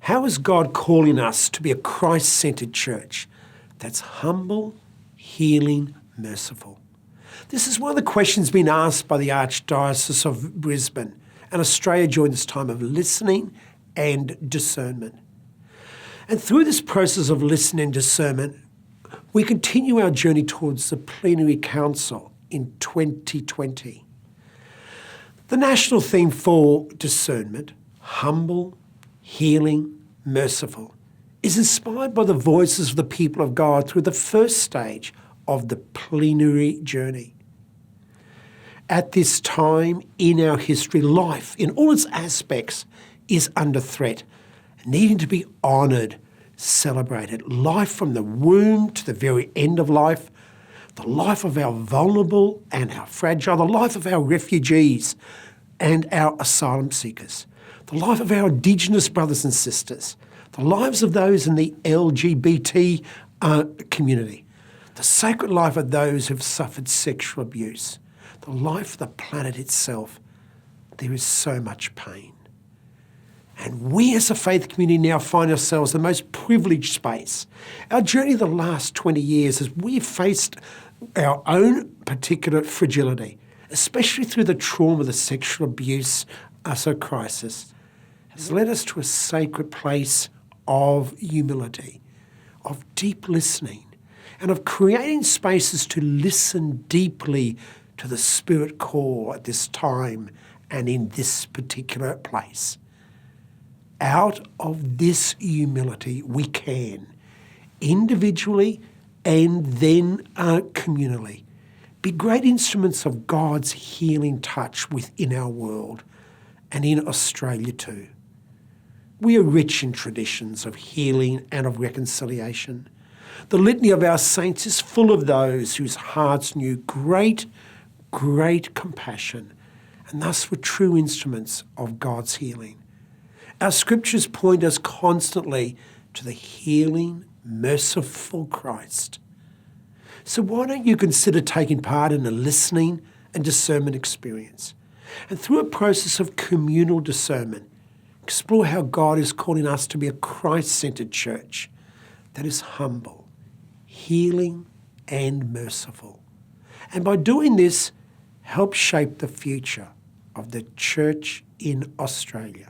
How is God calling us to be a Christ-centered church that's humble, healing, merciful? This is one of the questions being asked by the Archdiocese of Brisbane and Australia during this time of listening and discernment. And through this process of listening and discernment, we continue our journey towards the Plenary Council in 2020. The national theme for discernment, humble, healing, merciful, is inspired by the voices of the people of God through the first stage of the plenary journey. At this time in our history, life in all its aspects is under threat, needing to be honoured, celebrated. Life from the womb to the very end of life, the life of our vulnerable and our fragile, the life of our refugees and our asylum seekers, the life of our Indigenous brothers and sisters, the lives of those in the LGBT community, the sacred life of those who've suffered sexual abuse, the life of the planet itself. There is so much pain. And we as a faith community now find ourselves in the most privileged space. Our journey of the last 20 years as we've faced our own particular fragility, especially through the trauma of the sexual abuse crisis, has led us to a sacred place of humility, of deep listening, and of creating spaces to listen deeply to the Spirit call at this time and in this particular place. Out of this humility, we can, individually and then communally, be great instruments of God's healing touch within our world and in Australia too. We are rich in traditions of healing and of reconciliation. The litany of our saints is full of those whose hearts knew great, great compassion and thus were true instruments of God's healing. Our scriptures point us constantly to the healing, merciful Christ. So why don't you consider taking part in a listening and discernment experience? And through a process of communal discernment, explore how God is calling us to be a Christ-centered church that is humble, healing, and merciful. And by doing this, help shape the future of the church in Australia.